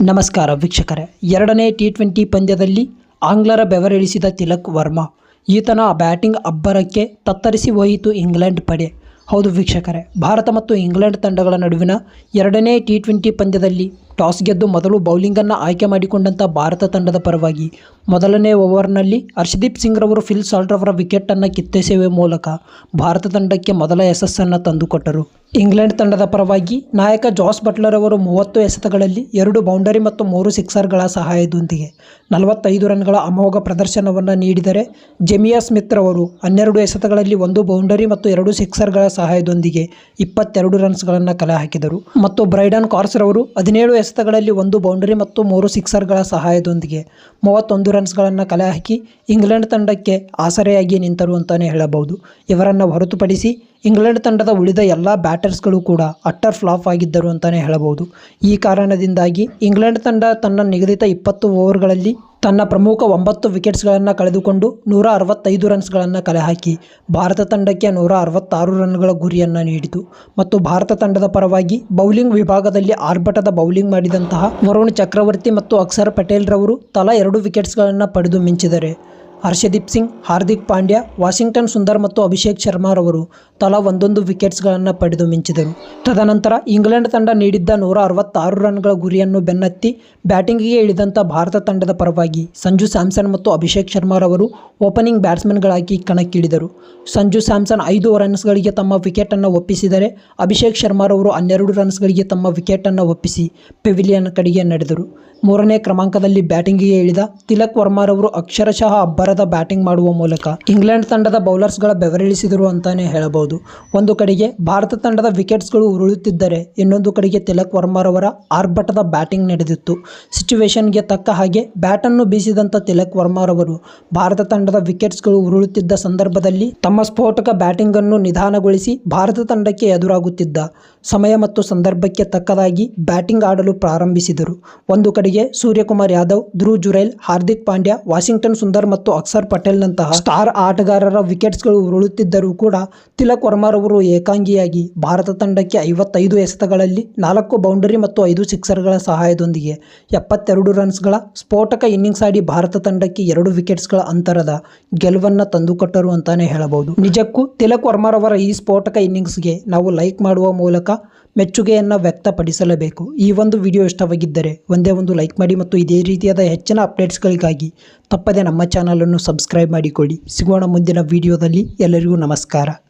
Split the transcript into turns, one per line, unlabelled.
ನಮಸ್ಕಾರ ವೀಕ್ಷಕರೇ, ಎರಡನೇ ಟಿ20 ಪಂದ್ಯದಲ್ಲಿ ಆಂಗ್ಲರ ಬೆವರಿಳಿಸಿದ ತಿಲಕ್ ವರ್ಮಾ. ಈತನ ಬ್ಯಾಟಿಂಗ್ ಅಬ್ಬರಕ್ಕೆ ತತ್ತರಿಸಿ ಹೋಯಿತು ಇಂಗ್ಲೆಂಡ್ ಪಡೆ. ಹೌದು ವೀಕ್ಷಕರೇ, ಭಾರತ ಮತ್ತು ಇಂಗ್ಲೆಂಡ್ ತಂಡಗಳ ನಡುವಿನ ಎರಡನೇ ಟಿ20 ಪಂದ್ಯದಲ್ಲಿ ಟಾಸ್ ಗೆದ್ದು ಮೊದಲು ಬೌಲಿಂಗನ್ನು ಆಯ್ಕೆ ಮಾಡಿಕೊಂಡಂಥ ಭಾರತ ತಂಡದ ಪರವಾಗಿ ಮೊದಲನೇ ಓವರ್ನಲ್ಲಿ ಹರ್ಷದೀಪ್ ಸಿಂಗ್ ರವರು ಫಿಲ್ ಸಾಲ್ಟ್ ರವರ ವಿಕೆಟನ್ನು ಕಿತ್ತೆಸೆಯುವ ಮೂಲಕ ಭಾರತ ತಂಡಕ್ಕೆ ಮೊದಲ ಯಶಸ್ಸನ್ನು ತಂದುಕೊಟ್ಟರು. ಇಂಗ್ಲೆಂಡ್ ತಂಡದ ಪರವಾಗಿ ನಾಯಕ ಜಾಸ್ ಬಟ್ಲರ್ ಅವರು 30 ಎಸೆತಗಳಲ್ಲಿ 2 ಬೌಂಡರಿ ಮತ್ತು 3 ಸಿಕ್ಸರ್ಗಳ ಸಹಾಯದೊಂದಿಗೆ 45 ರನ್ಗಳ ಅಮೋಘ ಪ್ರದರ್ಶನವನ್ನು ನೀಡಿದರೆ, ಜೆಮಿಯಾ ಸ್ಮಿತ್ ರವರು 12 ಎಸೆತಗಳಲ್ಲಿ 1 ಬೌಂಡರಿ ಮತ್ತು 2 ಸಿಕ್ಸರ್ಗಳ ಸಹಾಯದೊಂದಿಗೆ 22 ರನ್ಸ್ಗಳನ್ನು ಕಲೆ ಹಾಕಿದರು. ಮತ್ತು ಬ್ರೈಡನ್ ಕಾರ್ಸ್ ರವರು 17 ಎಸೆತಗಳಲ್ಲಿ 1 ಬೌಂಡರಿ ಮತ್ತು 3 ಸಿಕ್ಸರ್ಗಳ ಸಹಾಯದೊಂದಿಗೆ 31 ರನ್ಸ್ಗಳನ್ನು ಕಲೆ ಹಾಕಿ ಇಂಗ್ಲೆಂಡ್ ತಂಡಕ್ಕೆ ಆಸರೆಯಾಗಿ ನಿಂತರು ಅಂತಲೇ ಹೇಳಬಹುದು. ಇವರನ್ನು ಹೊರತುಪಡಿಸಿ ಇಂಗ್ಲೆಂಡ್ ತಂಡದ ಉಳಿದ ಎಲ್ಲ ಬ್ಯಾಟರ್ಸ್ಗಳು ಕೂಡ ಅಟ್ಟರ್ ಫ್ಲಾಪ್ ಆಗಿದ್ದರು ಅಂತಲೇ ಹೇಳಬಹುದು. ಈ ಕಾರಣದಿಂದಾಗಿ ಇಂಗ್ಲೆಂಡ್ ತಂಡ ತನ್ನ ನಿಗದಿತ 20 ಓವರ್ಗಳಲ್ಲಿ ತನ್ನ ಪ್ರಮುಖ 9 ವಿಕೆಟ್ಸ್ಗಳನ್ನು ಕಳೆದುಕೊಂಡು 165 ರನ್ಸ್ಗಳನ್ನು ಕಲೆ ಹಾಕಿ ಭಾರತ ತಂಡಕ್ಕೆ 166 ರನ್ಗಳ ಗುರಿಯನ್ನು ನೀಡಿತು. ಮತ್ತು ಭಾರತ ತಂಡದ ಪರವಾಗಿ ಬೌಲಿಂಗ್ ವಿಭಾಗದಲ್ಲಿ ಆರ್ಭಟದ ಬೌಲಿಂಗ್ ಮಾಡಿದಂತಹ ವರುಣ್ ಚಕ್ರವರ್ತಿ ಮತ್ತು ಅಕ್ಷರ್ ಪಟೇಲ್ ರವರು ತಲಾ 2 ವಿಕೆಟ್ಸ್ಗಳನ್ನು ಪಡೆದು ಮಿಂಚಿದರೆ, ಹರ್ಷದೀಪ್ ಸಿಂಗ್, ಹಾರ್ದಿಕ್ ಪಾಂಡ್ಯ, ವಾಷಿಂಗ್ಟನ್ ಸುಂದರ್ ಮತ್ತು ಅಭಿಷೇಕ್ ಶರ್ಮಾ ರವರು ತಲಾ 1 ವಿಕೆಟ್ಸ್ಗಳನ್ನು ಪಡೆದು ಮಿಂಚಿದರು. ತದನಂತರ ಇಂಗ್ಲೆಂಡ್ ತಂಡ ನೀಡಿದ್ದ 166 ರನ್ಗಳ ಗುರಿಯನ್ನು ಬೆನ್ನತ್ತಿ ಬ್ಯಾಟಿಂಗಿಗೆ ಇಳಿದಂಥ ಭಾರತ ತಂಡದ ಪರವಾಗಿ ಸಂಜು ಸ್ಯಾಮ್ಸನ್ ಮತ್ತು ಅಭಿಷೇಕ್ ಶರ್ಮಾ ರವರು ಓಪನಿಂಗ್ ಬ್ಯಾಟ್ಸ್ಮನ್ಗಳಾಗಿ ಕಣಕ್ಕಿಳಿದರು. ಸಂಜು ಸ್ಯಾಮ್ಸನ್ 5 ರನ್ಸ್ಗಳಿಗೆ ತಮ್ಮ ವಿಕೆಟನ್ನು ಒಪ್ಪಿಸಿದರೆ, ಅಭಿಷೇಕ್ ಶರ್ಮಾ ರವರು 12 ರನ್ಸ್ಗಳಿಗೆ ತಮ್ಮ ವಿಕೆಟನ್ನು ಒಪ್ಪಿಸಿ ಪೆವಿಲಿಯನ್ ಕಡೆಗೆ ನಡೆದರು. 3ನೇ ಕ್ರಮಾಂಕದಲ್ಲಿ ಬ್ಯಾಟಿಂಗಿಗೆ ಇಳಿದ ತಿಲಕ್ ವರ್ಮಾರವರು ಅಕ್ಷರಶಃ ಅಬ್ಬರದ ಬ್ಯಾಟಿಂಗ್ ಮಾಡುವ ಮೂಲಕ ಇಂಗ್ಲೆಂಡ್ ತಂಡದ ಬೌಲರ್ಸ್ಗಳ ಬೆವರಿಳಿಸಿದರು ಅಂತಾನೆ ಹೇಳಬಹುದು. ಒಂದು ಕಡೆಗೆ ಭಾರತ ತಂಡದ ವಿಕೆಟ್ಸ್ಗಳು ಉರುಳುತ್ತಿದ್ದರೆ, ಇನ್ನೊಂದು ಕಡೆಗೆ ತಿಲಕ್ ವರ್ಮಾರವರ ಆರ್ಭಟದ ಬ್ಯಾಟಿಂಗ್ ನಡೆದಿತ್ತು. ಸಿಚುವೇಶನ್ಗೆ ತಕ್ಕ ಹಾಗೆ ಬ್ಯಾಟನ್ನು ಬೀಸಿದಂಥ ತಿಲಕ್ ವರ್ಮಾರವರು ಭಾರತ ತಂಡದ ವಿಕೆಟ್ಸ್ಗಳು ಉರುಳುತ್ತಿದ್ದ ಸಂದರ್ಭದಲ್ಲಿ ತಮ್ಮ ಸ್ಫೋಟಕ ಬ್ಯಾಟಿಂಗನ್ನು ನಿಧಾನಗೊಳಿಸಿ ಭಾರತ ತಂಡಕ್ಕೆ ಎದುರಾಗುತ್ತಿದ್ದ ಸಮಯ ಮತ್ತು ಸಂದರ್ಭಕ್ಕೆ ತಕ್ಕದಾಗಿ ಬ್ಯಾಟಿಂಗ್ ಆಡಲು ಪ್ರಾರಂಭಿಸಿದರು. ಒಂದು ಕಡೆಗೆ ಸೂರ್ಯಕುಮಾರ್ ಯಾದವ್, ಧ್ರುವ್ ಜುರೈಲ್, ಹಾರ್ದಿಕ್ ಪಾಂಡ್ಯ, ವಾಷಿಂಗ್ಟನ್ ಸುಂದರ್ ಮತ್ತು ಅಕ್ಷರ್ ಪಟೇಲ್ನಂತಹ ಸ್ಟಾರ್ ಆಟಗಾರರ ವಿಕೆಟ್ಸ್ಗಳು ಉರುಳುತ್ತಿದ್ದರೂ ಕೂಡ ತಿಲಕ್ ವರ್ಮಾರವರು ಏಕಾಂಗಿಯಾಗಿ ಭಾರತ ತಂಡಕ್ಕೆ 55 ಎಸೆತಗಳಲ್ಲಿ 4 ಬೌಂಡರಿ ಮತ್ತು 5 ಸಿಕ್ಸರ್ಗಳ ಸಹಾಯದೊಂದಿಗೆ 72 ರನ್ಸ್ಗಳ ಸ್ಫೋಟಕ ಇನ್ನಿಂಗ್ಸ್ ಆಡಿ ಭಾರತ ತಂಡಕ್ಕೆ 2 ವಿಕೆಟ್ಸ್ಗಳ ಅಂತರದ ಗೆಲುವನ್ನು ತಂದುಕೊಟ್ಟರು ಅಂತಾನೆ ಹೇಳಬಹುದು. ನಿಜಕ್ಕೂ ತಿಲಕ್ ವರ್ಮಾರವರ ಈ ಸ್ಫೋಟಕ ಇನ್ನಿಂಗ್ಸ್ಗೆ ನಾವು ಲೈಕ್ ಮಾಡುವ ಮೂಲಕ ಮೆಚ್ಚುಗೆಯನ್ನು ವ್ಯಕ್ತಪಡಿಸಲೇಬೇಕು. ಈ ಒಂದು ವಿಡಿಯೋ ಇಷ್ಟವಾಗಿದ್ದರೆ ಒಂದೇ ಒಂದು ಲೈಕ್ ಮಾಡಿ ಮತ್ತು ಇದೇ ರೀತಿಯಾದ ಹೆಚ್ಚಿನ ಅಪ್ಡೇಟ್ಸ್ಗಳಿಗಾಗಿ ತಪ್ಪದೆ ನಮ್ಮ ಚಾನಲನ್ನು ಸಬ್ಸ್ಕ್ರೈಬ್ ಮಾಡಿಕೊಳ್ಳಿ. ಸಿಗೋಣ ಮುಂದಿನ ವಿಡಿಯೋದಲ್ಲಿ. ಎಲ್ಲರಿಗೂ ನಮಸ್ಕಾರ.